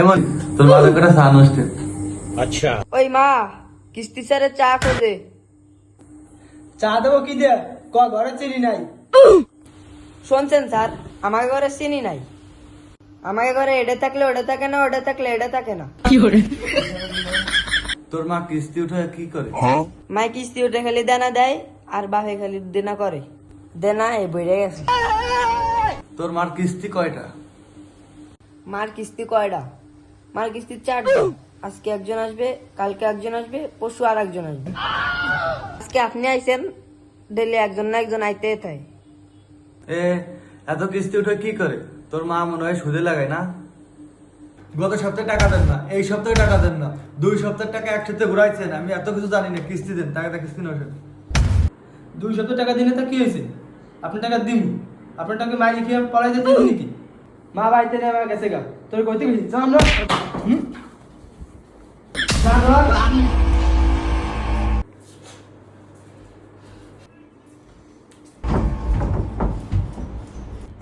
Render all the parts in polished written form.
এমন তোর মাথা করে সান হচ্ছে। अच्छा ওই মা কিস্তি স্যারে চা খোঁজে। চা দেবো কি দে ঘরে চিনি নাই। শুনছেন স্যার, আমাকে ঘরে চিনি নাই। আমাকে ঘরে এটা থাকলে ওটা থাকে না, ওটা থাকলে এটা থাকে না। তোর মা কিস্তি উঠে কি করে? মাই কিস্তি উঠে খালি দেনা দেয় আর বাপে খালি দেনা করে। দেনা এই বেড়ে গেছে। তোর মার কিস্তি কয়টা? মার কিস্তি কয়টা? মার কিস্তি 4টা। আজকে একজন আসবে, কালকে একজন আসবে, পরশু আর একজন আসবে। আজকে আপনি আইছেন, ডেলি একজন না একজন আইতে থাকে। এ এত কিস্তি উঠে কি করে? তোর মা মনে হয় সুদে লাগায় না? গত সপ্তাহে টাকা দেন না, এই সপ্তাহে টাকা দেন না, 2 সপ্তাহের টাকা একসাথে ঘুরাইছেন। আমি এত কিছু জানি না, কিস্তি দেন, টাকাটা কিস্তি নয়। 200 টাকা দিলে তো কি হয়েছে? আপনি টাকা দিন, আপনার টাকা মাই খেয়ে পড়াই যেতে নাকি? মা বাড়িতে নেই আমার গেছে গা, তোর কইতে গেছি চল আমরা।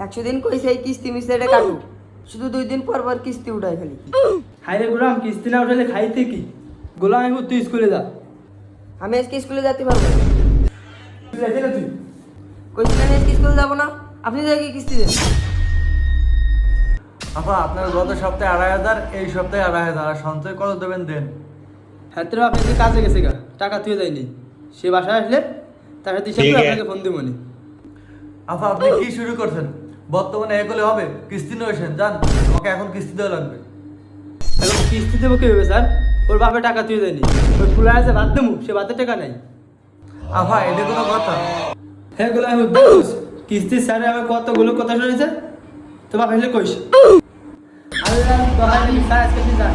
একশো দিন কইছে এই কিস্তি মিস্ত্রিটা কাটু, শুধু 2 দিন পর পর কিস্তি উঠায় খালি। হাইরে গোলাম, কিস্তি না উঠালে খাইতে কি? গোলাম এখন তুই স্কুলে যা। আমি আজকে স্কুলে যেতে পারবো না। তুই যাইতে না তুই? কইছিলেন আজকে স্কুলে যাবো না, আপনি যাই কিস্তি দেন। আপা আপনার গত সপ্তাহে 2,500, এই সপ্তাহে 2,500, আর সঞ্চয় কত দেবেন দেন। হ্যাঁ তোর আপনি যে কাজে গেছে গা, টাকা তুই যায়নি। সে বাসায় আসলে তার সাথে হিসাব করে আপনাকে ফোন দিব নি। আপা আপনি কি শুরু করছেন? বর্তমানে এগুলো হবে, কিস্তি নয়েছেন জান, আমাকে এখন কিস্তি দেওয়া লাগবে। এখন কিস্তি দেবো কি হবে স্যার? ওর বাপে টাকা তুই দেয়নি, ওই ফুলা আছে বাদ দেবো, সে বাদের টাকা নাই। আপা এটা কোনো কথা? হ্যাঁ গোলাম বুঝছিস, কিস্তি স্যারে আমার কতগুলো কথা শুনেছে, তো বাপ হেলে কইস। আল্লাহ তো হাই স্যার আজকে যা